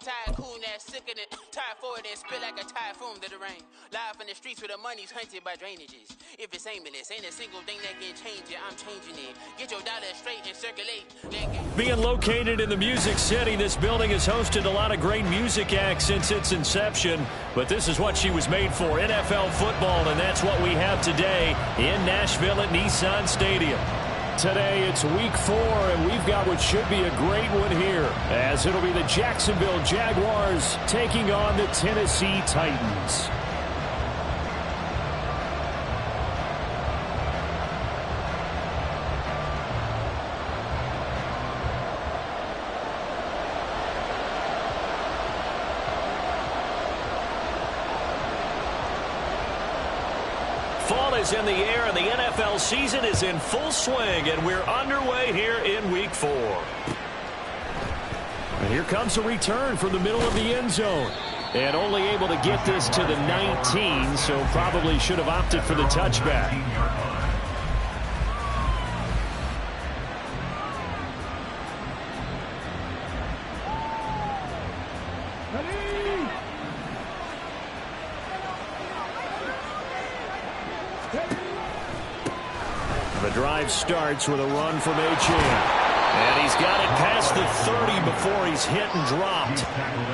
tycoon that's sickening. Tire forward and spit like a typhoon to the rain. Live in the streets where the money's hunted by drainages. If it's aimless, ain't a single thing that can change it. I'm changing it. Get your dollar straight and circulate. Being located in the Music City, this building has hosted a lot of great music acts since its inception. But this is what she was made for, NFL football, and that's what we have today in Nashville at Nissan Stadium. Today it's week 4, and we've got what should be a great one here, as it'll be the Jacksonville Jaguars taking on the Tennessee Titans. Fall is in the air, and the NFL season is in full swing, and we're underway here in Week 4. And here comes a return from the middle of the end zone. And only able to get this to the 19, so probably should have opted for the touchback. The drive starts with a run from Achane. And he's got it past the 30 before he's hit and dropped.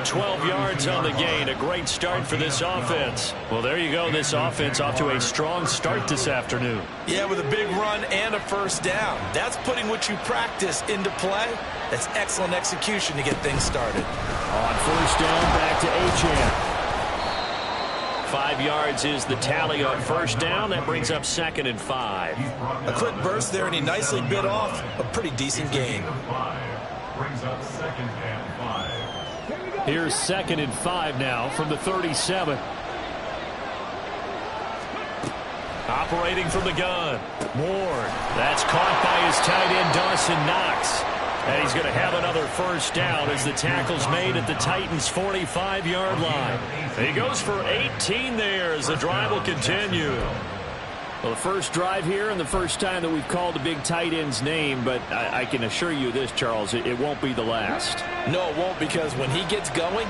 12 yards on the gain. A great start for this offense. Well, there you go. This offense off to a strong start this afternoon. Yeah, with a big run and a first down. That's putting what you practice into play. That's excellent execution to get things started. On first down, back to Achane. 5 yards is the tally on first down. That brings up 2nd and 5. A quick burst there, and he nicely bit off a pretty decent gain. Here's 2nd and 5 now from the 37. Operating from the gun. Ward. That's caught by his tight end, Dawson Knox. And he's going to have another first down as the tackle's made at the Titans' 45-yard line. He goes for 18 there as the drive will continue. Well, the first drive here and the first time that we've called a big tight end's name, but I can assure you this, Charles, it won't be the last. No, it won't, because when he gets going,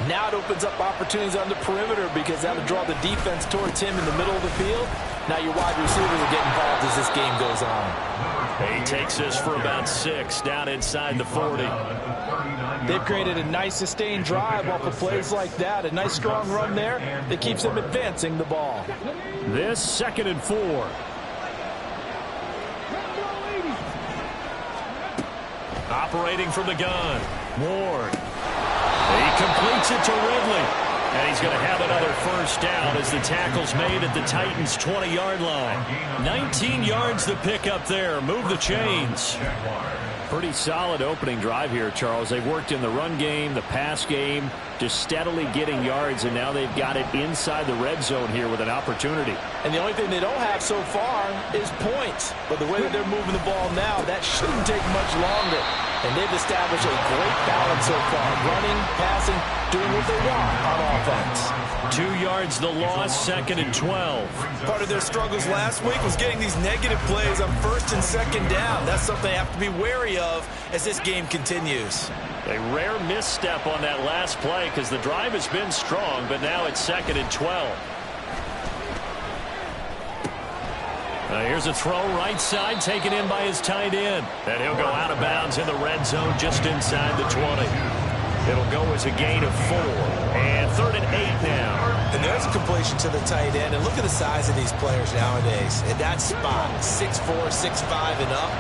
now it opens up opportunities on the perimeter because that'll draw the defense towards him in the middle of the field. Now your wide receivers will get involved as this game goes on. He takes this for about 6 down inside the 40. They've created a nice sustained drive off of plays like that. A nice strong run there that keeps them advancing the ball. This 2nd and 4. Operating from the gun. Ward. He completes it to Ridley. And he's going to have another first down as the tackle's made at the Titans' 20-yard line. 19 yards to pick up there. Move the chains. Pretty solid opening drive here, Charles. They've worked in the run game, the pass game, just steadily getting yards, and now they've got it inside the red zone here with an opportunity. And the only thing they don't have so far is points. But the way that they're moving the ball now, that shouldn't take much longer. And they've established a great balance so far. Running, passing, doing what they want on offense. 2 yards the loss, 2nd and 12. Part of their struggles last week was getting these negative plays on 1st and 2nd down. That's something they have to be wary of as this game continues. A rare misstep on that last play because the drive has been strong, but now it's 2nd and 12. Here's a throw right side taken in by his tight end. And he'll go out of bounds in the red zone just inside the 20. It'll go as a gain of 4. And 3rd and 8 now. And there's a completion to the tight end. And look at the size of these players nowadays. At that spot, 6'4", 6'5", and up.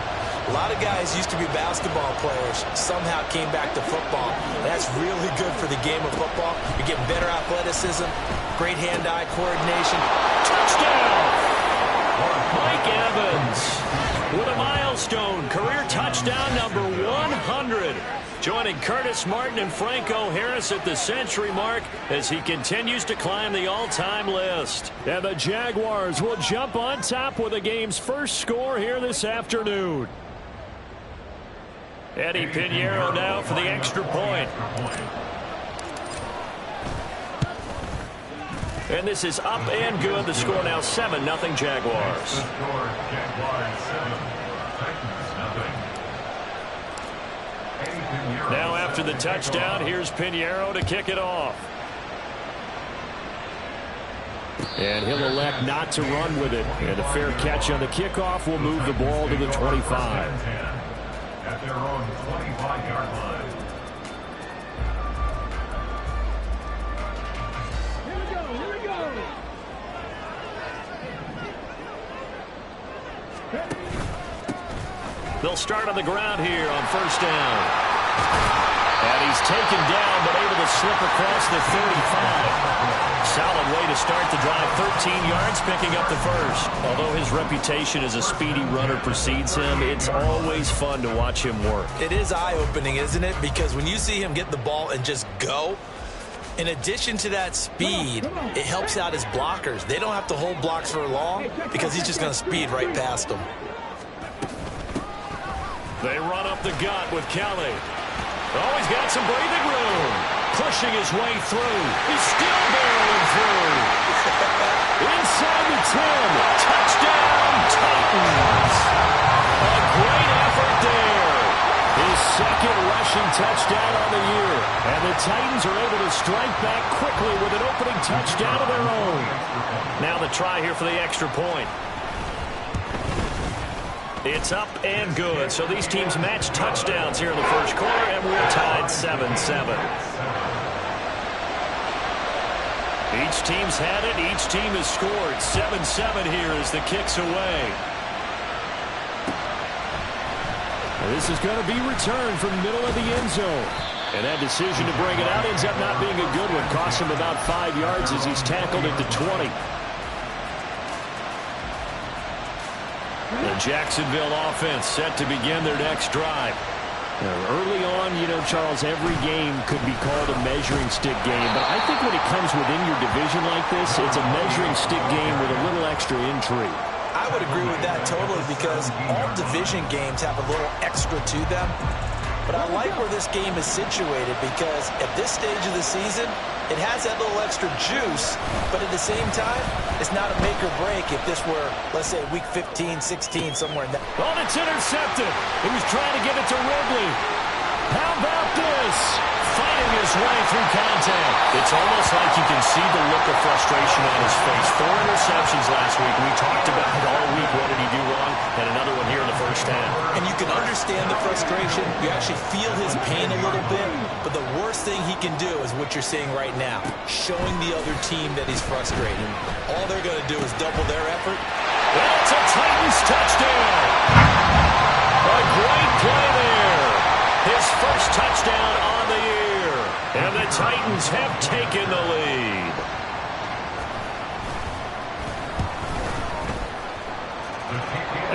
A lot of guys used to be basketball players, somehow came back to football. That's really good for the game of football. You're getting better athleticism, great hand-eye coordination. Touchdown! Mike Evans with a milestone career touchdown number 100. Joining Curtis Martin and Franco Harris at the century mark as he continues to climb the all-time list. And the Jaguars will jump on top with the game's first score here this afternoon. Eddie Pinheiro now for the extra point. And this is up and good. The score now 7-0 Jaguars. Now after the touchdown, here's Pinheiro to kick it off. And he'll elect not to run with it. And a fair catch on the kickoff will move the ball to the 25. At their own 25-yard line. They'll start on the ground here on first down. And he's taken down, but able to slip across the 35. Solid way to start the drive. 13 yards, picking up the first. Although his reputation as a speedy runner precedes him, it's always fun to watch him work. It is eye-opening, isn't it? Because when you see him get the ball and just go, in addition to that speed, it helps out his blockers. They don't have to hold blocks for long because he's just going to speed right past them. They run up the gut with Kelly. Oh, he's got some breathing room. Pushing his way through. He's still barreling through. Inside the 10. Touchdown, Titans. A great effort there. His second rushing touchdown on the year. And the Titans are able to strike back quickly with an opening touchdown of their own. Now the try here for the extra point. It's up and good. So these teams match touchdowns here in the first quarter, and we're tied 7-7. Each team's had it. Each team has scored. 7-7 here as the kick's away. And this is going to be returned from the middle of the end zone. And that decision to bring it out ends up not being a good one. Costs him about 5 yards as he's tackled at the 20. The Jacksonville offense set to begin their next drive. Now, early on, you know, Charles, every game could be called a measuring stick game. But I think when it comes within your division like this, it's a measuring stick game with a little extra intrigue. I would agree with that totally because all division games have a little extra to them. But I like where this game is situated because at this stage of the season, it has that little extra juice, but at the same time, it's not a make or break if this were, let's say, week 15, 16, somewhere in that. Oh, it's intercepted. He was trying to get it to Ridley. How about this? Fighting his way through contact. It's almost like you can see the look of frustration on his face. 4 interceptions last week. We talked about it all week. What did he do wrong? And another one here in the first half. And you can understand the frustration. You actually feel his pain a little bit. But the worst thing he can do is what you're seeing right now, showing the other team that he's frustrated. All they're going to do is double their effort. That's a Titans touchdown. A great play there. His first touchdown on the year. And the Titans have taken the lead.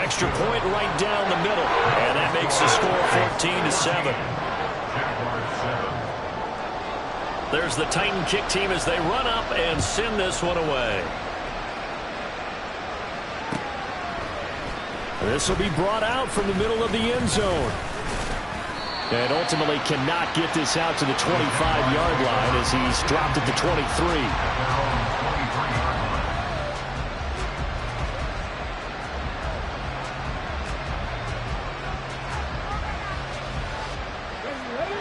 Extra point right down the middle. And that makes the score 14-7. There's the Titan kick team as they run up and send this one away. This will be brought out from the middle of the end zone. And ultimately cannot get this out to the 25-yard line as he's dropped at the 23.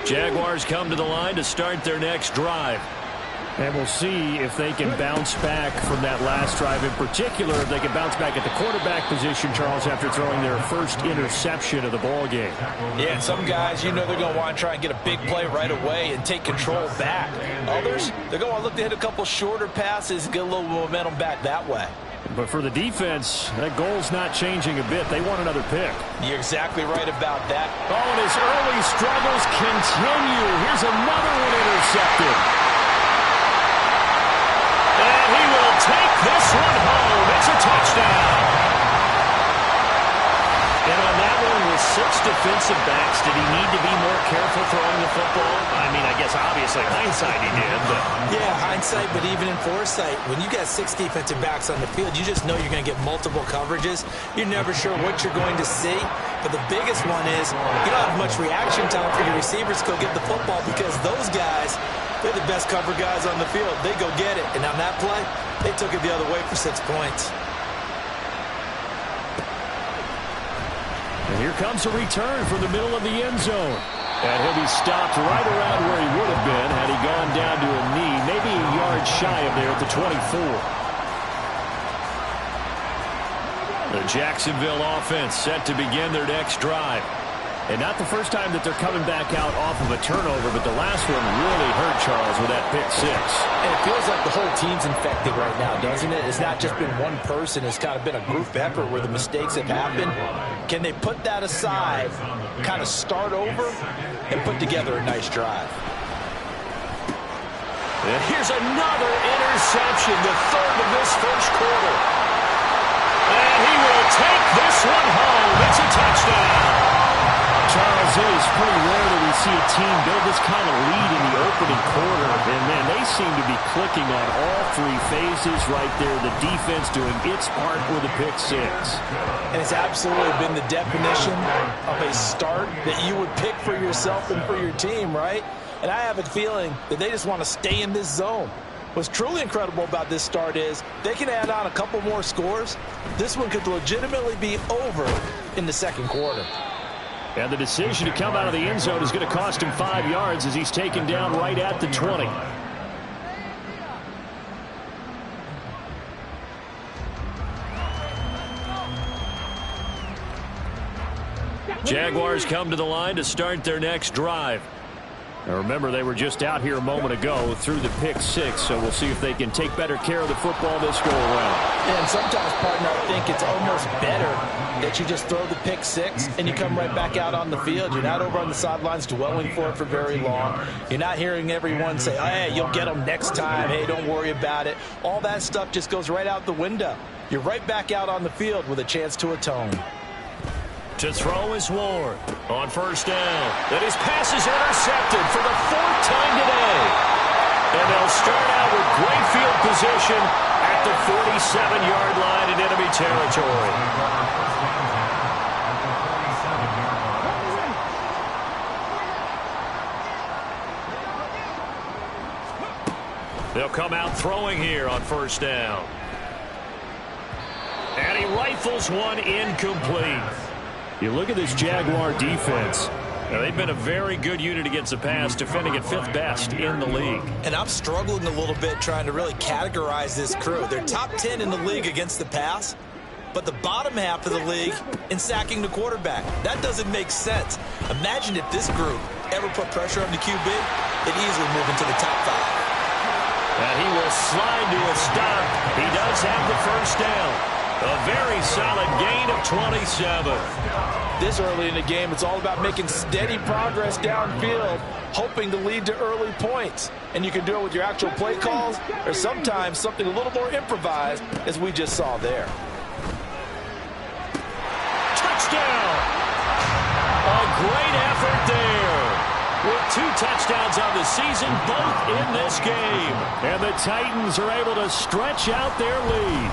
Jaguars come to the line to start their next drive. And we'll see if they can bounce back from that last drive. In particular, if they can bounce back at the quarterback position, Charles, after throwing their first interception of the ball game. Yeah, and some guys, you know they're going to want to try and get a big play right away and take control back. Others, they're going to look to hit a couple shorter passes and get a little momentum back that way. But for the defense, that goal's not changing a bit. They want another pick. You're exactly right about that. Oh, and his early struggles continue. Here's another one intercepted. And he will take this one home. It's a touchdown. And on that one, with 6 defensive backs, did he need to be more careful throwing the football? I mean, I guess obviously hindsight he did. But yeah, hindsight, but even in foresight, when you got 6 defensive backs on the field, you just know you're going to get multiple coverages. You're never sure what you're going to see. But the biggest one is you don't have much reaction time for your receivers to go get the football because those guys, they're the best cover guys on the field. They go get it. And on that play, they took it the other way for 6 points. And here comes a return from the middle of the end zone. And he'll be stopped right around where he would have been had he gone down to a knee, maybe a yard shy of there at the 24. The Jacksonville offense set to begin their next drive. And not the first time that they're coming back out off of a turnover, but the last one really hurt Charles with that pick six. And it feels like the whole team's infected right now, doesn't it? It's not just been one person. It's kind of been a group effort where the mistakes have happened. Can they put that aside, kind of start over, and put together a nice drive? And here's another interception, the third of this first quarter. And he will take this one home. It's a touchdown. Charles, it is pretty rare that we see a team build this kind of lead in the opening quarter. And, man, they seem to be clicking on all three phases right there. The defense doing its part with a pick six. And it's absolutely been the definition of a start that you would pick for yourself and for your team, right? And I have a feeling that they just want to stay in this zone. What's truly incredible about this start is they can add on a couple more scores. This one could legitimately be over in the second quarter. And the decision to come out of the end zone is going to cost him 5 yards as he's taken down right at the 20. Jaguars come to the line to start their next drive. Now remember, they were just out here a moment ago through the pick six, so we'll see if they can take better care of the football this go around. And sometimes, partner, I think it's almost better that you just throw the pick six and you come right back out on the field. You're not over on the sidelines dwelling for it for very long. You're not hearing everyone say, oh, hey, you'll get them next time. Hey, don't worry about it. All that stuff just goes right out the window. You're right back out on the field with a chance to atone. To throw is Ward on first down. Then his pass is intercepted for the fourth time today. And they'll start out with great field position at the 47-yard line in enemy territory. They'll come out throwing here on first down. And he rifles one incomplete. You look at this Jaguar defense. Now, they've been a very good unit against the pass, defending at 5th best in the league. And I'm struggling a little bit trying to really categorize this crew. They're top 10 in the league against the pass, but the bottom half of the league in sacking the quarterback. That doesn't make sense. Imagine if this group ever put pressure on the QB, they'd easily move into the top 5. And he will slide to a stop. He does have the first down. A very solid gain of 27. This early in the game, it's all about making steady progress downfield, hoping to lead to early points. And you can do it with your actual play calls or sometimes something a little more improvised, as we just saw there. Touchdown! A great effort there. With 2 touchdowns on the season, both in this game. And the Titans are able to stretch out their lead.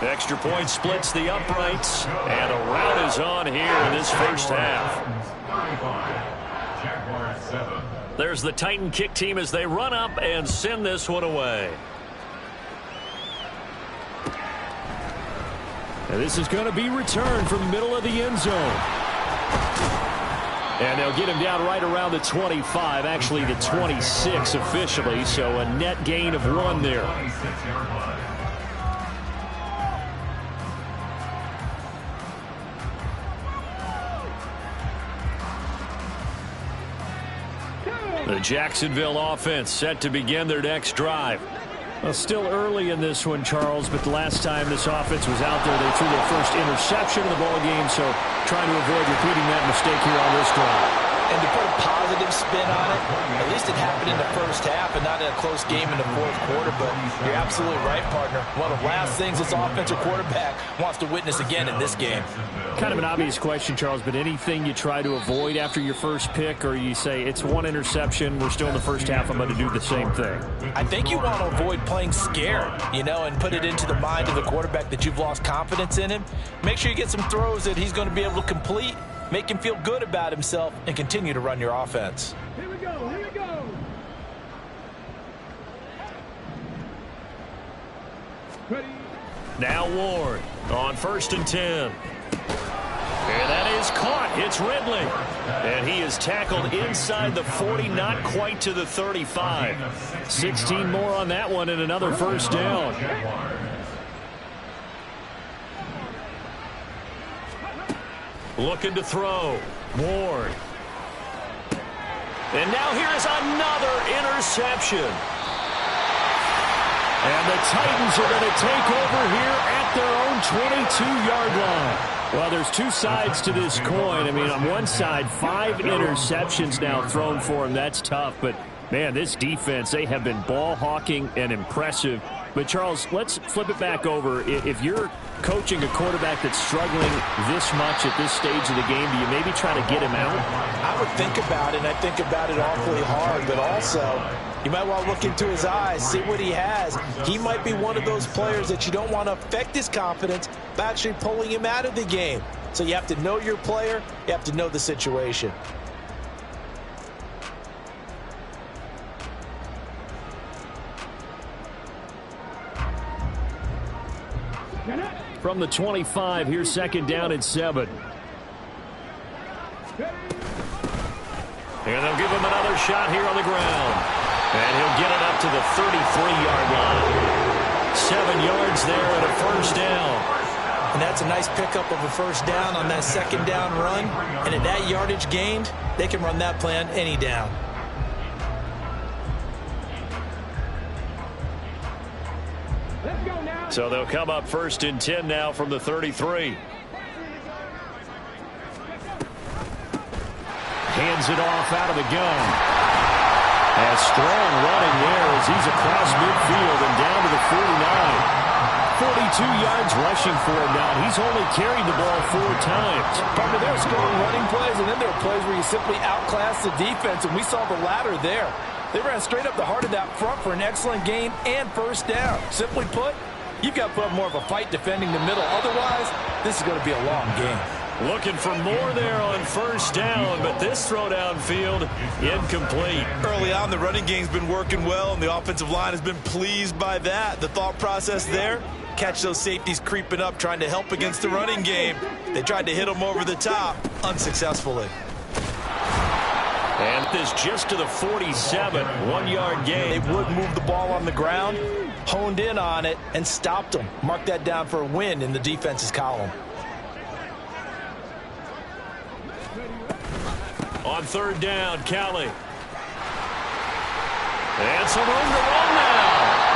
Extra point splits the uprights, and a rout is on here in this first half. There's the Titan kick team as they run up and send this one away. And this is going to be returned from the middle of the end zone. And they'll get him down right around the 25, actually the 26 officially, so a net gain of 1 there. The Jacksonville offense set to begin their next drive. Well, still early in this one, Charles, but the last time this offense was out there, they threw their first interception of the ball game, so trying to avoid repeating that mistake here on this drive. And to put a positive spin on it, at least it happened in the first half and not in a close game in the fourth quarter. But you're absolutely right, partner. One of the last things this offensive quarterback wants to witness again in this game. Kind of an obvious question, Charles, but anything you try to avoid after your first pick, or you say it's 1 interception, we're still in the first half, I'm going to do the same thing? I think you want to avoid playing scared, and put it into the mind of the quarterback that you've lost confidence in him. Make sure you get some throws that he's going to be able to complete, make him feel good about himself, and continue to run your offense. Here we go, here we go. Ready. Now Ward on 1st and 10. And that is caught. It's Ridley. And he is tackled inside the 40, not quite to the 35. 16 more on that one and another first down. Looking to throw. Ward. And now here is another interception. And the Titans are going to take over here at their own 22-yard line. Well, there's two sides to this coin. I mean, on one side, 5 interceptions now thrown for him. That's tough. But, man, this defense, they have been ball hawking and impressive. But, Charles, let's flip it back over. If you're coaching a quarterback that's struggling this much at this stage of the game, do you maybe try to get him out? I would think about it, and I think about it awfully hard. But also, you might want to look into his eyes, see what he has. He might be one of those players that you don't want to affect his confidence by actually pulling him out of the game. So you have to know your player. You have to know the situation. From the 25, here's second down and 7. And they'll give him another shot here on the ground. And he'll get it up to the 33-yard line. 7 yards there and a first down. And that's a nice pickup of a first down on that second down run. And at that yardage gained, they can run that play on any down. So they'll come up first and 10 now from the 33. Hands it off out of the gun. And strong running there as he's across midfield and down to the 49. 42 yards rushing for him now. He's only carried the ball 4 times. Remember, they're scoring running plays, and then there are plays where you simply outclass the defense, and we saw the latter there. They ran straight up the heart of that front for an excellent gain and first down. Simply put, you've got to put up more of a fight defending the middle. Otherwise, this is going to be a long game. Looking for more there on first down, but this throw downfield incomplete. Early on, the running game's been working well, and the offensive line has been pleased by that. The thought process there, catch those safeties creeping up, trying to help against the running game. They tried to hit them over the top, unsuccessfully. And this just to the 47, 1-yard gain. They would move the ball on the ground, honed in on it, and stopped them. Mark that down for a win in the defense's column. On third down, Kelly. And some room to run now.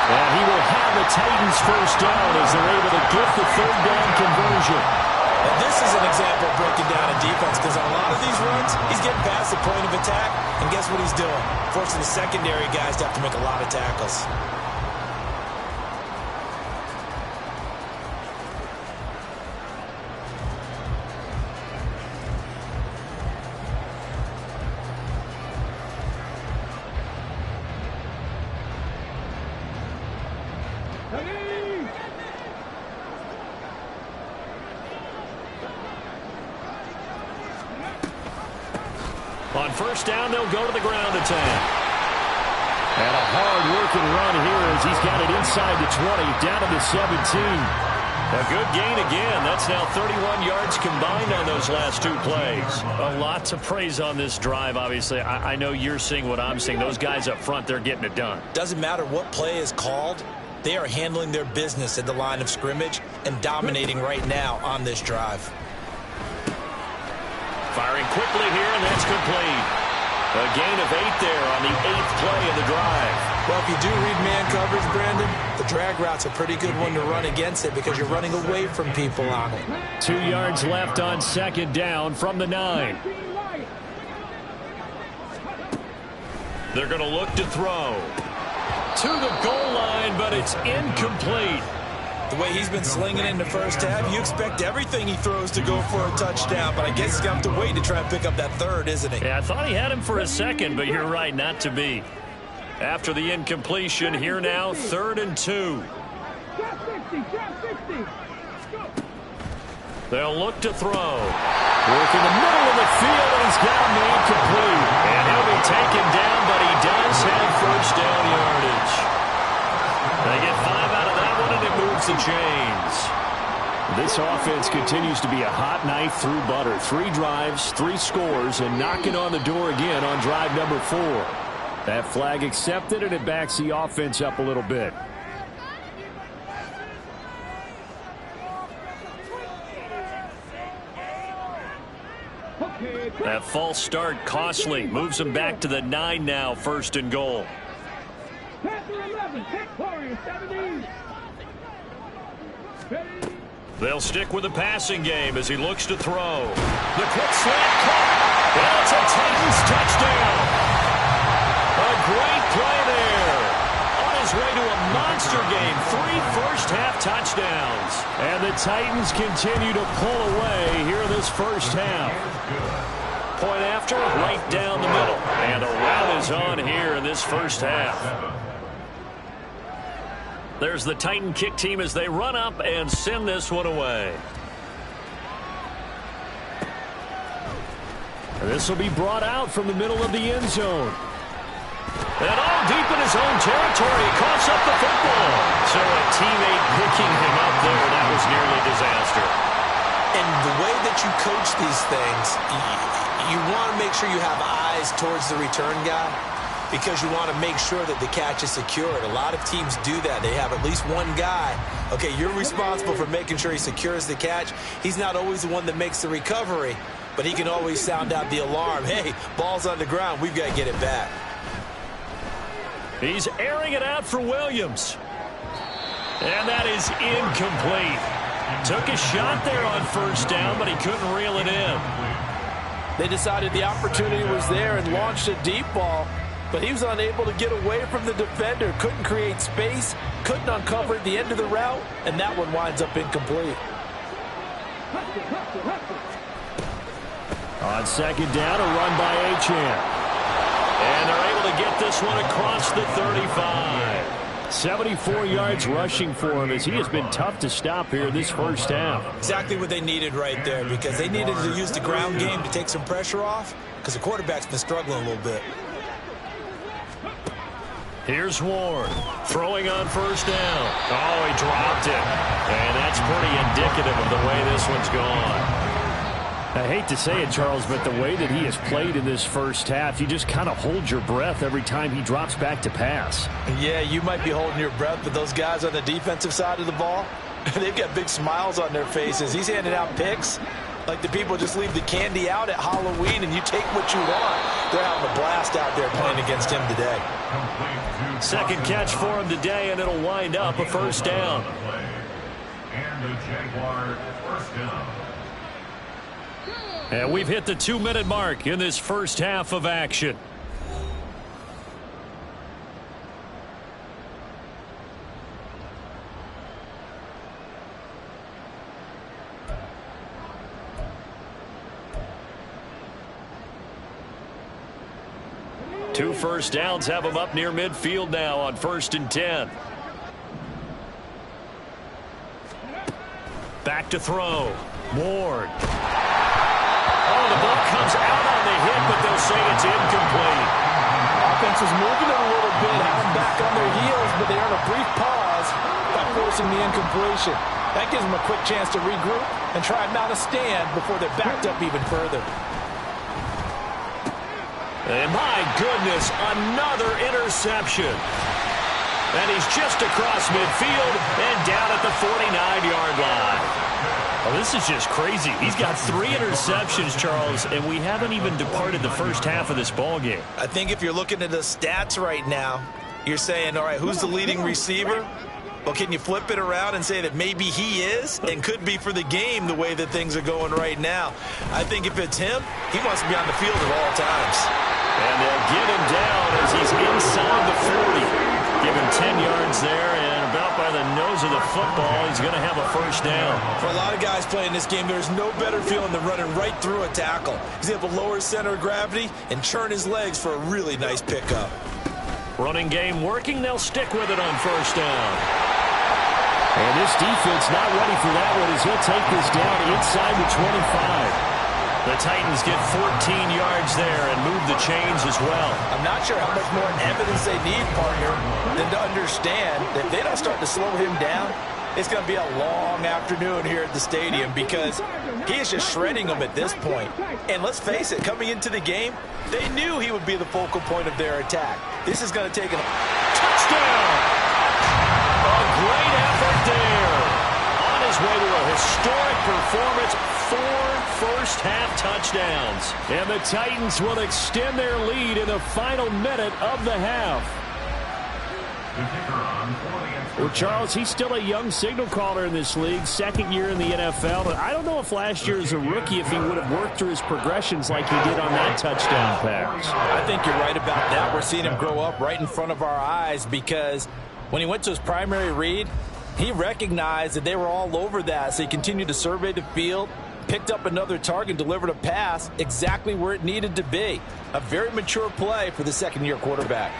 And he will have the Titans first down as they're able to get the third down conversion. And this is an example of breaking down a defense, because on a lot of these runs, he's getting past the point of attack, and guess what he's doing? Forcing the secondary guys to have to make a lot of tackles. On first down, they'll go to the ground attack. And a hard-working run here as he's got it inside the 20, down to the 17. A good gain again. That's now 31 yards combined on those last 2 plays. A lot to praise on this drive, obviously. I know you're seeing what I'm seeing. Those guys up front, they're getting it done. Doesn't matter what play is called. They are handling their business at the line of scrimmage and dominating right now on this drive. Firing quickly here, and that's complete. A gain of 8 there on the 8th play of the drive. Well, if you do read man coverage, Brandon, the drag route's a pretty good one to run against it because you're running away from people on it. 2 yards left on second down from the 9. They're going to look to throw. To the goal line, but it's incomplete. The way he's been slinging in the first half, you expect everything he throws to go for a touchdown, but I guess he's going to have to wait to try and pick up that third, isn't he? Yeah, I thought he had him for a second, but you're right, not to be. After the incompletion, here now, 3rd and 2. They'll look to throw. Work in the middle of the field, and he's got him incomplete. And he'll be taken down, but he does have first down yardage. They get 5 out of that one, and it moves the chains. This offense continues to be a hot knife through butter. 3 drives, 3 scores, and knocking on the door again on drive number 4. That flag accepted, and it backs the offense up a little bit. That false start costly. Moves them back to the 9 now, 1st and goal. They'll stick with the passing game as he looks to throw. The quick slant caught. And it's a Titans touchdown. A great play there. On his way to a monster game. 3 first-half touchdowns. And the Titans continue to pull away here in this first half. Point after, right down the middle. And a rout is on here in this first half. There's the Titan kick team as they run up and send this one away. This will be brought out from the middle of the end zone. And all deep in his own territory, he coughs up the football. So a teammate picking him up there, that was nearly a disaster. And the way that you coach these things, you want to make sure you have eyes towards the return guy, because you want to make sure that the catch is secured. A lot of teams do that. They have at least one guy. Okay, you're responsible for making sure he secures the catch. He's not always the one that makes the recovery, but he can always sound out the alarm. Hey, ball's on the ground. We've got to get it back. He's airing it out for Williams. And that is incomplete. Took a shot there on 1st down, but he couldn't reel it in. They decided the opportunity was there and launched a deep ball, but he was unable to get away from the defender, couldn't create space, couldn't uncover at the end of the route, and that one winds up incomplete. On 2nd down, a run by Achane. And they're able to get this one across the 35. 74 yards rushing for him as he has been tough to stop here this first half. Exactly what they needed right there, because they needed to use the ground game to take some pressure off, because the quarterback's been struggling a little bit. Here's Ward throwing on 1st down. Oh, he dropped it. And that's pretty indicative of the way this one's gone. I hate to say it, Charles, but the way that he has played in this first half, you just kind of hold your breath every time he drops back to pass. Yeah, you might be holding your breath, but those guys on the defensive side of the ball, they've got big smiles on their faces. He's handing out picks like the people just leave the candy out at Halloween and you take what you want. They're having a blast out there playing against him today. 2nd catch for him today, and it'll wind up a 1st down. And the Jaguar 1st down. And we've hit the 2-minute mark in this first half of action. Two first downs have him up near midfield now on 1st and 10. Back to throw. Ward. Oh, the ball comes out on the hit, but they'll say it's incomplete. Offense is moving it a little bit, having back on their heels, but they earn a brief pause by forcing the incompletion. That gives them a quick chance to regroup and try and mount a stand before they're backed up even further. And my goodness, another interception. And he's just across midfield and down at the 49-yard line. Oh, this is just crazy. He's got 3 interceptions, Charles, and we haven't even departed the first half of this ballgame. I think if you're looking at the stats right now, you're saying, all right, who's the leading receiver? Well, can you flip it around and say that maybe he is and could be for the game the way that things are going right now? I think if it's him, he wants to be on the field at all times. And they'll get him down as he's inside the 40. Give him 10 yards there, and about by the nose of the football, he's going to have a 1st down. For a lot of guys playing this game, there's no better feeling than running right through a tackle. He's able to lower his center of gravity and churn his legs for a really nice pickup. Running game working, they'll stick with it on 1st down. And this defense not ready for that one as he'll take this down inside the 25. The Titans get 14 yards there and move the chains as well. I'm not sure how much more evidence they need, partner, than to understand that if they don't start to slow him down, it's going to be a long afternoon here at the stadium because he is just shredding them at this point. And let's face it, coming into the game, they knew he would be the focal point of their attack. This is going to take a touchdown. A great effort there. On his way to a historic performance, 4 first-half touchdowns. And the Titans will extend their lead in the final minute of the half. Well, Charles, he's still a young signal caller in this league, second year in the NFL. But I don't know if last year as a rookie, if he would have worked through his progressions like he did on that touchdown pass. I think you're right about that. We're seeing him grow up right in front of our eyes because when he went to his primary read, he recognized that they were all over that. So he continued to survey the field, picked up another target, and delivered a pass exactly where it needed to be. A very mature play for the second-year quarterback.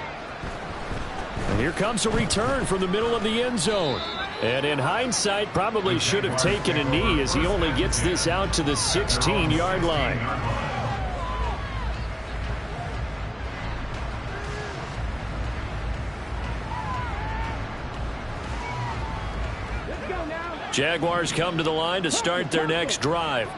And here comes a return from the middle of the end zone. And in hindsight, probably should have taken a knee as he only gets this out to the 16-yard line. Jaguars come to the line to start their next drive.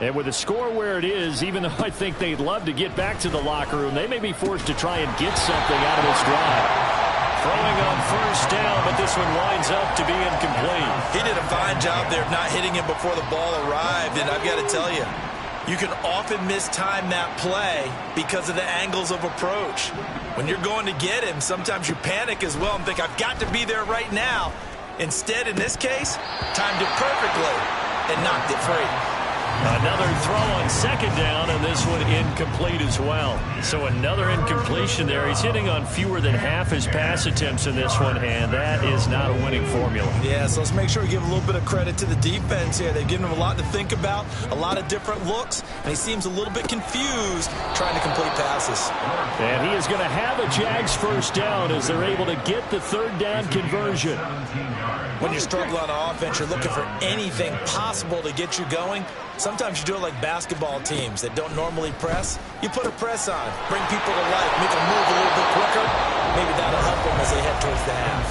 And with the score where it is, even though I think they'd love to get back to the locker room, they may be forced to try and get something out of this drive. Throwing on first down, but this one winds up to be incomplete. He did a fine job there of not hitting him before the ball arrived, and I've got to tell you, you can often mistime that play because of the angles of approach. When you're going to get him, sometimes you panic as well and think, I've got to be there right now. Instead, in this case, timed it perfectly and knocked it free. Another throw on second down, and this one incomplete as well. So another incompletion there. He's hitting on fewer than half his pass attempts in this one, and that is not a winning formula. Yeah, so let's make sure we give a little bit of credit to the defense here. They've given him a lot to think about, a lot of different looks, and he seems a little bit confused trying to complete passes. And he is going to have a Jags first down as they're able to get the third down conversion. When you struggle on offense, you're looking for anything possible to get you going. Sometimes you do it like basketball teams that don't normally press. You put a press on, bring people to life, make them move a little bit quicker. Maybe that'll help them as they head towards the half.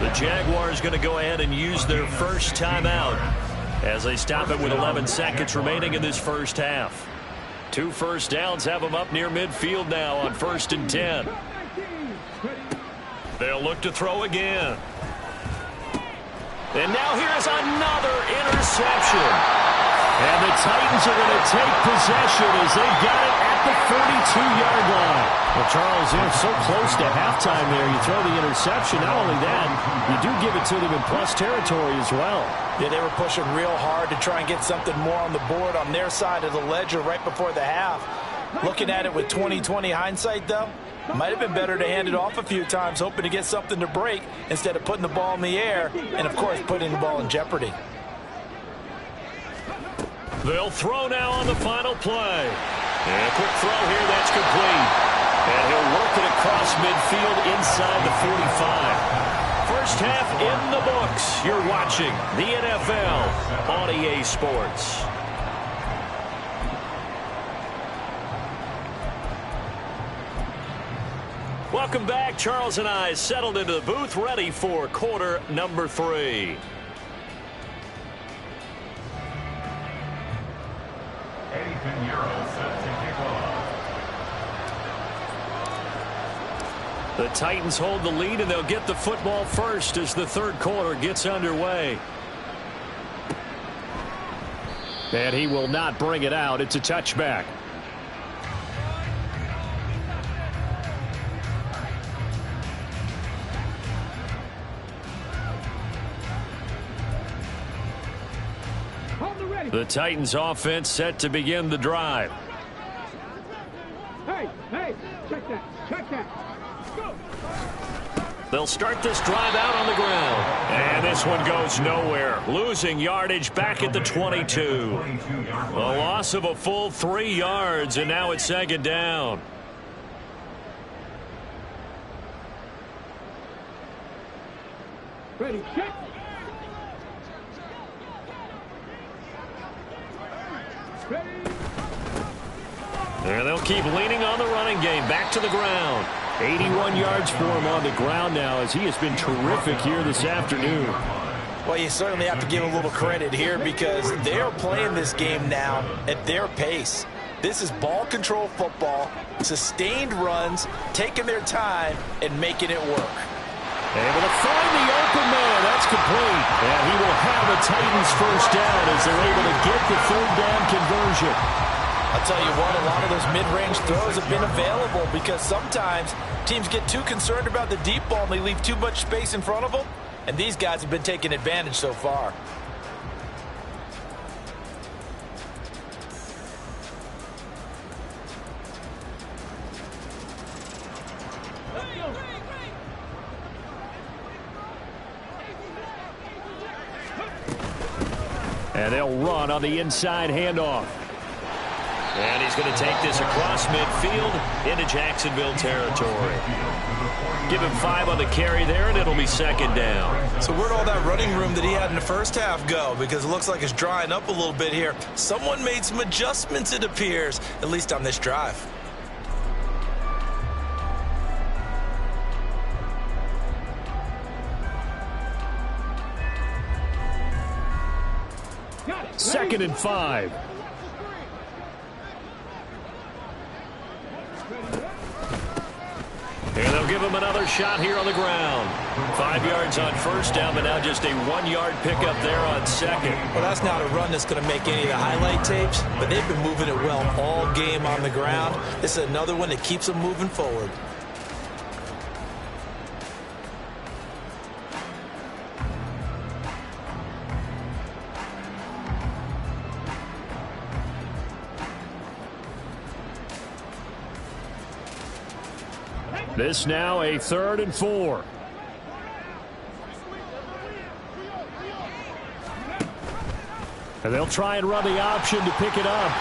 The Jaguars going to go ahead and use their first timeout as they stop it with 11 seconds remaining in this first half. 2 first downs have them up near midfield now on 1st and 10. They'll look to throw again. And now here's another interception. And the Titans are going to take possession as they got it at the 42-yard line. Well, Charles, they're so close to halftime there. You throw the interception. Not only that, you do give it to them in plus territory as well. Yeah, they were pushing real hard to try and get something more on the board on their side of the ledger right before the half. Looking at it with 20/20 hindsight, though, might have been better to hand it off a few times, hoping to get something to break instead of putting the ball in the air and, of course, putting the ball in jeopardy. They'll throw now on the final play. And a quick throw here, that's complete. And he'll work it across midfield inside the 45. First half in the books. You're watching the NFL on EA Sports. Welcome back. Charles and I settled into the booth, ready for quarter number 3. The Titans hold the lead, and they'll get the football first as the third quarter gets underway. And he will not bring it out. It's a touchback. The Titans offense set to begin the drive. Hey, check that. Go. They'll start this drive out on the ground. And this one goes nowhere. Losing yardage back at the 22. A loss of a full 3 yards, and now it's second down. Ready, check. And they'll keep leaning on the running game. Back to the ground. 81 yards for him on the ground now as he has been terrific here this afternoon. Well, you certainly have to give a little credit here because they're playing this game now at their pace. This is ball control football, sustained runs, taking their time, and making it work. Able to find the open man. That's complete. And he will have the Titans first down as they're able to get the third down conversion. I'll tell you what, a lot of those mid-range throws have been available because sometimes teams get too concerned about the deep ball and they leave too much space in front of them. And these guys have been taking advantage so far. And they'll run on the inside handoff. And he's going to take this across midfield into Jacksonville territory. Give him 5 on the carry there, and it'll be second down. So where'd all that running room that he had in the first half go? Because it looks like it's drying up a little bit here. Someone made some adjustments, it appears, at least on this drive. Second and 5. And they'll give him another shot here on the ground. 5 yards on first down, but now just a 1-yard pickup there on second. Well, that's not a run that's going to make any of the highlight tapes, but they've been moving it well all game on the ground. This is another one that keeps them moving forward. This now a 3rd and 4. And they'll try and run the option to pick it up.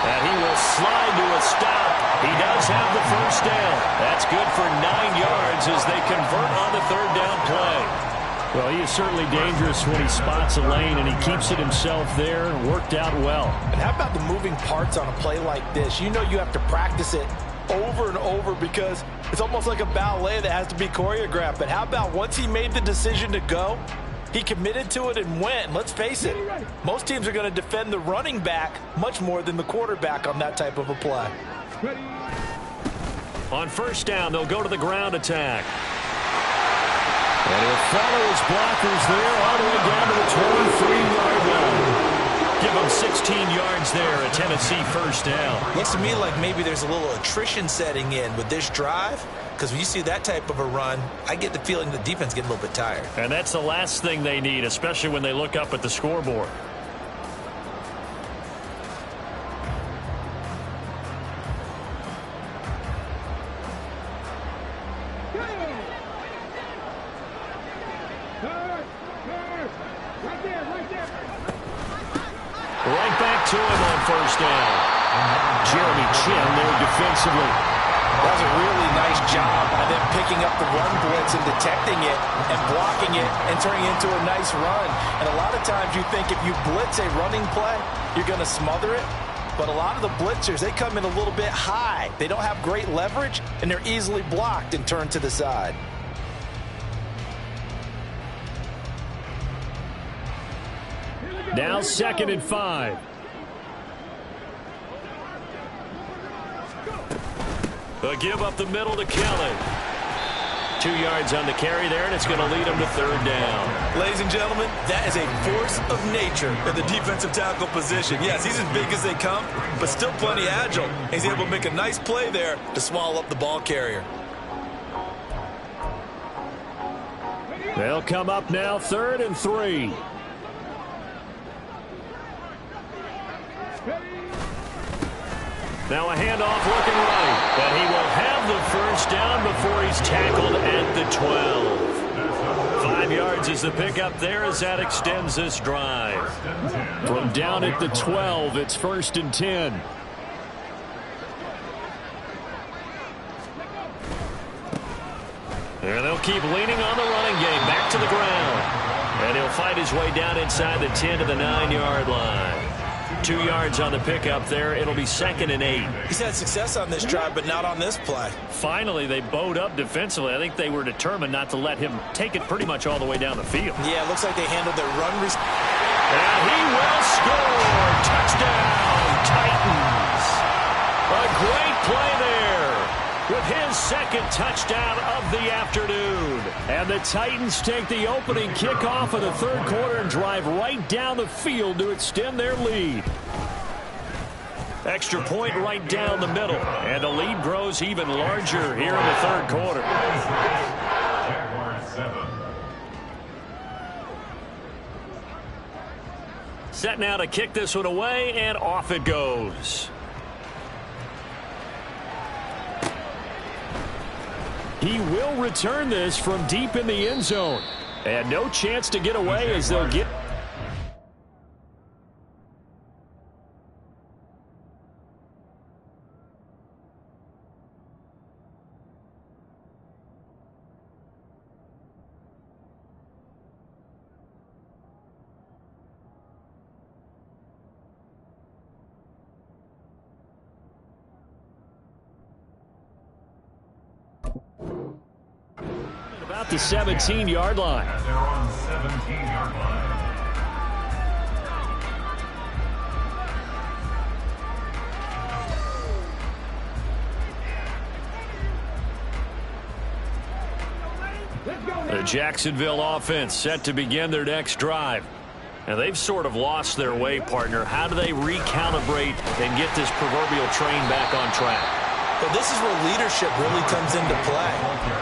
And he will slide to a stop. He does have the first down. That's good for 9 yards as they convert on the third down play. Well, he is certainly dangerous when he spots a lane, and he keeps it himself there. Worked out well. And how about the moving parts on a play like this? You know you have to practice it over and over because it's almost like a ballet that has to be choreographed. But how about once he made the decision to go, he committed to it and went. And let's face it, most teams are going to defend the running back much more than the quarterback on that type of a play. On first down, they'll go to the ground attack. And he'll follow his blockers there all the way down to the 23-yard line. Give him 16 yards there, a Tennessee first down. Looks to me like maybe there's a little attrition setting in with this drive, because when you see that type of a run, I get the feeling the defense getting a little bit tired. And that's the last thing they need, especially when they look up at the scoreboard. Right back to him on first down. Jeremy Chin there defensively. That was a really nice job by them picking up the run blitz and detecting it and blocking it and turning it into a nice run. And a lot of times you think if you blitz a running play, you're going to smother it. But a lot of the blitzers, they come in a little bit high. They don't have great leverage, and they're easily blocked and turned to the side. Now 2nd and 5. A give up the middle to Kelly. 2 yards on the carry there, and it's going to lead him to third down. Ladies and gentlemen, that is a force of nature at the defensive tackle position. Yes, he's as big as they come, but still plenty agile. He's able to make a nice play there to swallow up the ball carrier. They'll come up now 3rd and 3. Now a handoff looking right. And he will have the first down before he's tackled at the 12. 5 yards is the pickup there as that extends this drive. From down at the 12, it's 1st and 10. And they'll keep leaning on the running game. Back to the ground. And he'll fight his way down inside the 10 to the 9-yard line. 2 yards on the pickup there. It'll be 2nd and 8. He's had success on this drive, but not on this play. Finally, they bowed up defensively. I think they were determined not to let him take it pretty much all the way down the field. Yeah, it looks like they handled their run. And he will score. Touchdown, Titans. A great play there with his 2nd touchdown of the afternoon. And the Titans take the opening kickoff of the 3rd quarter and drive right down the field to extend their lead. Extra point right down the middle. And the lead grows even larger here in the 3rd quarter. Set now to kick this one away, and off it goes. He will return this from deep in the end zone. And no chance to get away as they'll get... About the 17-yard line. They're on 17-yard line. The Jacksonville offense set to begin their next drive. And they've sort of lost their way, partner. How do they recalibrate and get this proverbial train back on track? Well, this is where leadership really comes into play.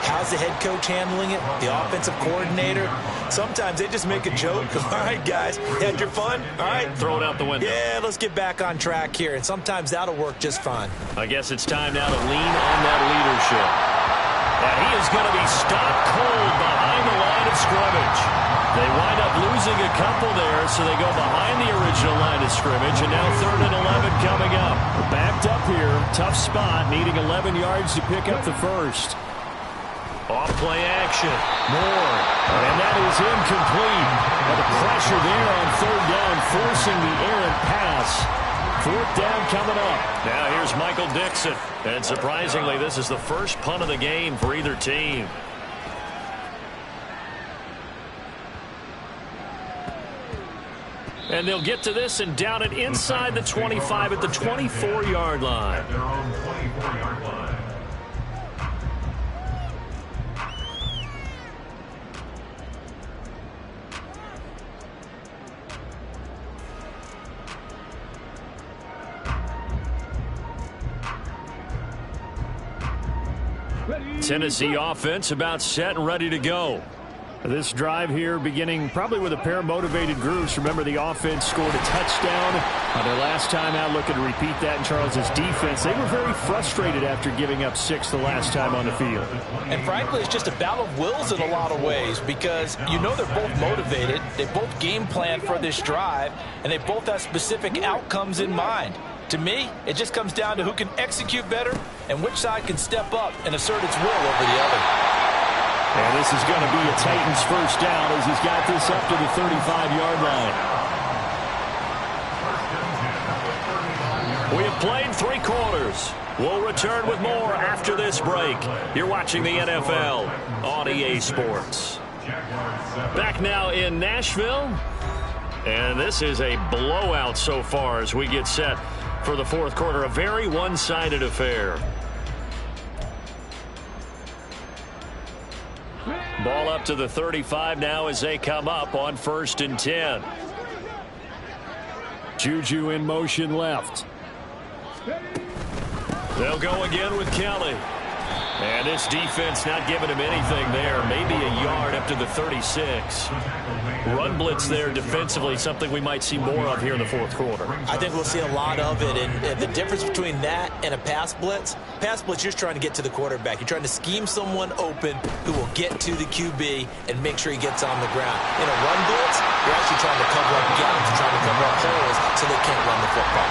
How's the head coach handling it? The offensive coordinator? Sometimes they just make a joke. All right, guys, had your fun? All right. Throw it out the window. Yeah, let's get back on track here. And sometimes that'll work just fine. I guess it's time now to lean on that leadership. And he is going to be stopped cold behind the line of scrimmage. They wind up losing a couple there, so they go behind the original line of scrimmage, and now 3rd and 11 coming up. Backed up here, tough spot, needing 11 yards to pick up the first. Off play action, Moore, and that is incomplete. And the pressure there on 3rd down, forcing the errant pass. 4th down coming up. Now here's Michael Dixon, and surprisingly, this is the first punt of the game for either team. And they'll get to this and down it inside the 25 at the 24-yard line. At their own 24-yard line. Tennessee offense about set and ready to go. This drive here beginning probably with a pair of motivated groups. Remember, the offense scored a touchdown on their last time out. Looking to repeat that in Charles's defense. They were very frustrated after giving up 6 the last time on the field. And frankly, it's just a battle of wills in a lot of ways, because you know they're both motivated. They both game plan for this drive, and they both have specific outcomes in mind. To me, it just comes down to who can execute better and which side can step up and assert its will over the other. And this is going to be a Titans first down as he's got this up to the 35-yard line. We have played 3 quarters. We'll return with more after this break. You're watching the NFL on EA Sports. Back now in Nashville. And this is a blowout so far as we get set for the 4th quarter. A very one-sided affair. Ball up to the 35 now as they come up on 1st and 10. Juju in motion left. They'll go again with Kelly. And this defense not giving him anything there. Maybe a yard up to the 36. Run blitz there defensively, something we might see more of here in the 4th quarter. I think we'll see a lot of it. And the difference between that and a pass blitz, you're just trying to get to the quarterback. You're trying to scheme someone open who will get to the QB and make sure he gets on the ground. In a run blitz, you're actually trying to cover up gaps, trying to cover up holes so they can't run the football.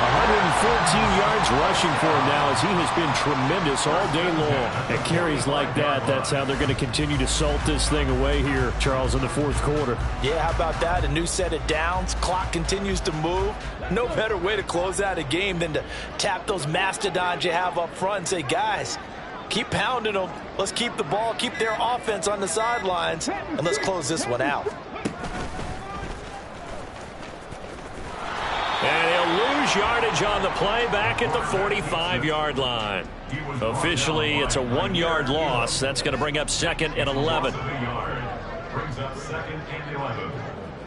114 yards rushing for him now as he has been tremendous all day long. And carries like that, that's how they're going to continue to salt this thing away here, Charles, in the fourth quarter. Yeah, how about that? A new set of downs. Clock continues to move. No better way to close out a game than to tap those mastodons you have up front and say, guys, keep pounding them. Let's keep the ball, keep their offense on the sidelines, and let's close this one out. And he'll lose yardage on the play back at the 45-yard line. Officially, it's a 1-yard loss. That's going to bring up second and 11. Brings up second and 11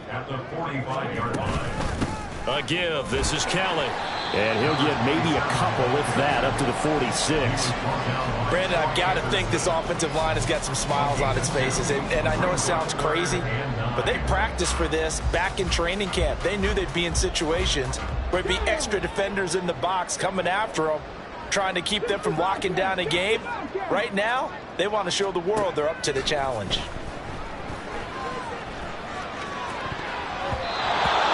at the 45-yard line. A give. This is Kelly. And he'll get maybe a couple, if that, up to the 46. Brandon, I've got to think this offensive line has got some smiles on its faces. And I know it sounds crazy, but they practiced for this back in training camp. They knew they'd be in situations where it'd be extra defenders in the box coming after them, trying to keep them from locking down a game. Right now, they want to show the world they're up to the challenge.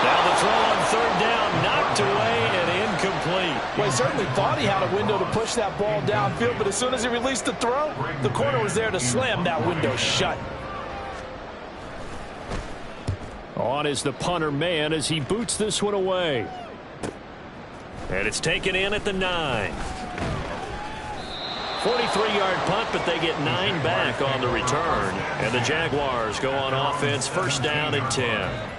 Now the throw on third down, knocked away and incomplete. Well, he certainly thought he had a window to push that ball downfield, but as soon as he released the throw, the corner was there to slam that window shut. On is the punter man as he boots this one away. And it's taken in at the 9. 43-yard punt, but they get 9 back on the return. And the Jaguars go on offense, first down and 10.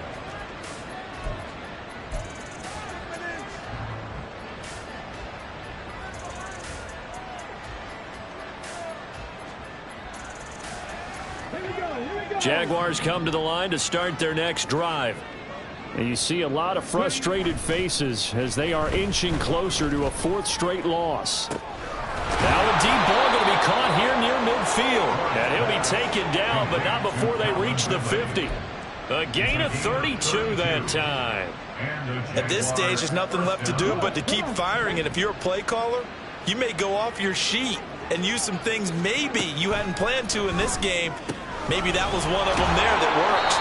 Jaguars come to the line to start their next drive. And you see a lot of frustrated faces as they are inching closer to a 4th straight loss. Now a deep ball going to be caught here near midfield. And he'll be taken down, but not before they reach the 50. A gain of 32 that time. At this stage, there's nothing left to do but to keep firing. And if you're a play caller, you may go off your sheet and use some things maybe you hadn't planned to in this game. Maybe that was one of them there that worked.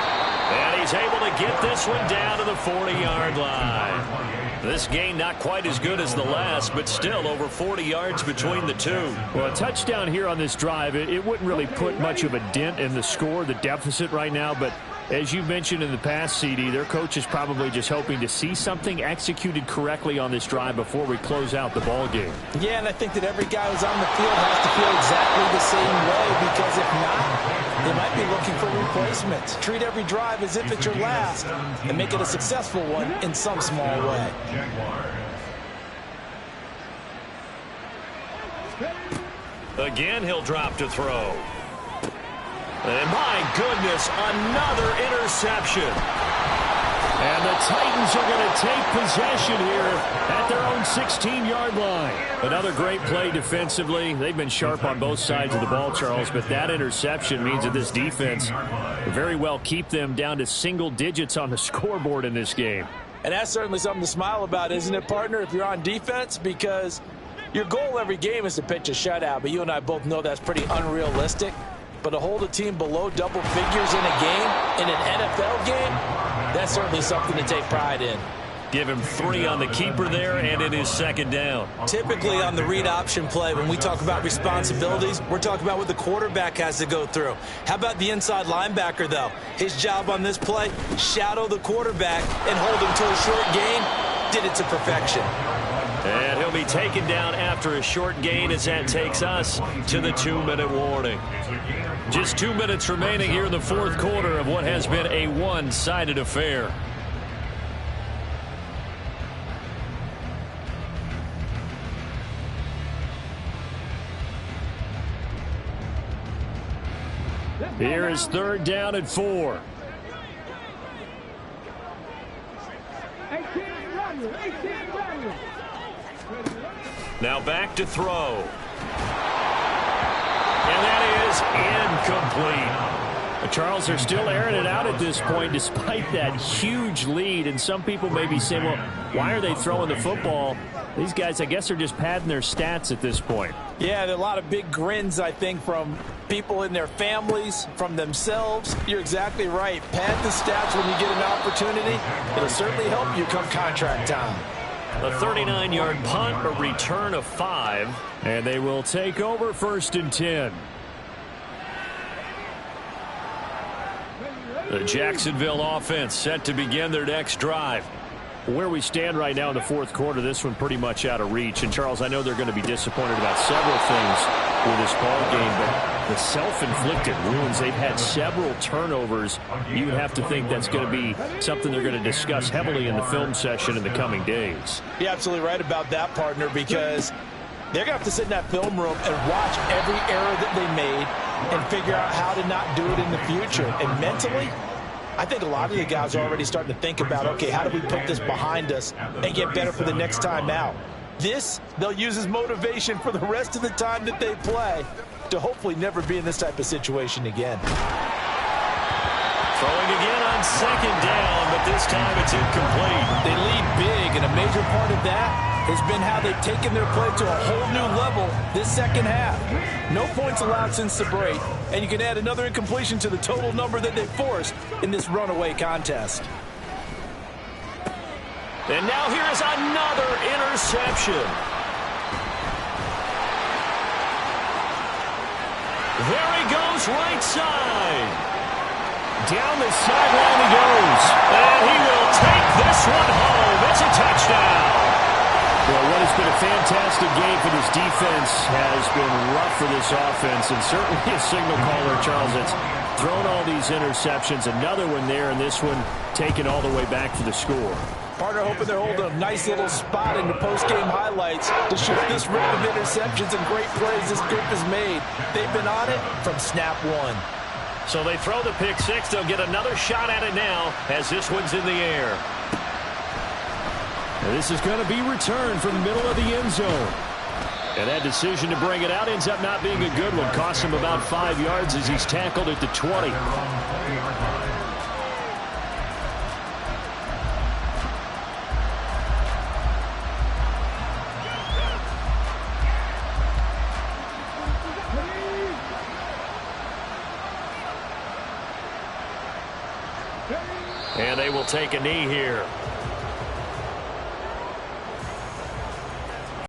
And he's able to get this one down to the 40-yard line. This gain not quite as good as the last, but still over 40 yards between the two. Well, a touchdown here on this drive, it wouldn't really put much of a dent in the score, the deficit right now, but as you mentioned in the past, CD, their coach is probably just hoping to see something executed correctly on this drive before we close out the ball game. Yeah, and I think that every guy who's on the field has to feel exactly the same way, because if not, they might be looking for replacements. Treat every drive as if it's your last and make it a successful one in some small way. Again, he'll drop to throw. And my goodness, another interception. And the Titans are going to take possession here at their own 16-yard line. Another great play defensively. They've been sharp on both sides of the ball, Charles, but that interception means that this defense will very well keep them down to single digits on the scoreboard in this game. And that's certainly something to smile about, isn't it, partner, if you're on defense? Because your goal every game is to pitch a shutout, but you and I both know that's pretty unrealistic. But to hold a team below double figures in a game, in an NFL game, that's certainly something to take pride in. Give him 3 on the keeper there, and it is second down. Typically on the read option play, when we talk about responsibilities, we're talking about what the quarterback has to go through. How about the inside linebacker, though? His job on this play, shadow the quarterback and hold him to a short gain. Did it to perfection. And he'll be taken down after a short gain as that takes us to the 2-minute warning. Just 2 minutes remaining here in the fourth quarter of what has been a one-sided affair. Here is third down and 4. Now back to throw. And that is incomplete. But Charles, they're still airing it out at this point despite that huge lead. And some people may be saying, well, why are they throwing the football? These guys, I guess, are just padding their stats at this point. Yeah, there are a lot of big grins, I think, from people in their families, from themselves. You're exactly right. Pad the stats when you get an opportunity. It'll certainly help you come contract time. A 39-yard punt, a return of 5. And they will take over 1st and 10. The Jacksonville offense set to begin their next drive. Where we stand right now in the 4th quarter, this one pretty much out of reach. And, Charles, I know they're going to be disappointed about several things with this ball game, but the self-inflicted wounds, they've had several turnovers. You would have to think that's going to be something they're going to discuss heavily in the film session in the coming days. You're absolutely right about that, partner, because they're going to have to sit in that film room and watch every error that they made and figure out how to not do it in the future. And mentally, I think a lot of the guys are already starting to think about, okay, how do we put this behind us and get better for the next time out? This, they'll use as motivation for the rest of the time that they play to hopefully never be in this type of situation again. Throwing again on 2nd down, but this time it's incomplete. They lead big, and a major part of that has been how they've taken their play to a whole new level this second half. No points allowed since the break, and you can add another incompletion to the total number that they forced in this runaway contest. And now here is another interception. There he goes, right side. Down the sideline he goes. And he will take this one home. It's a touchdown. Well, what has been a fantastic game for this defense has been rough for this offense, and certainly a signal caller, Charles, that's thrown all these interceptions. Another one there, and this one taken all the way back for the score. Partner hoping they're holding a nice little spot in the post-game highlights to show this rip of interceptions and great plays this group has made. They've been on it from snap one. So they throw the pick 6. They'll get another shot at it now as this one's in the air. And this is going to be returned from the middle of the end zone. And that decision to bring it out ends up not being a good one. Costs him about 5 yards as he's tackled at the 20. And they will take a knee here.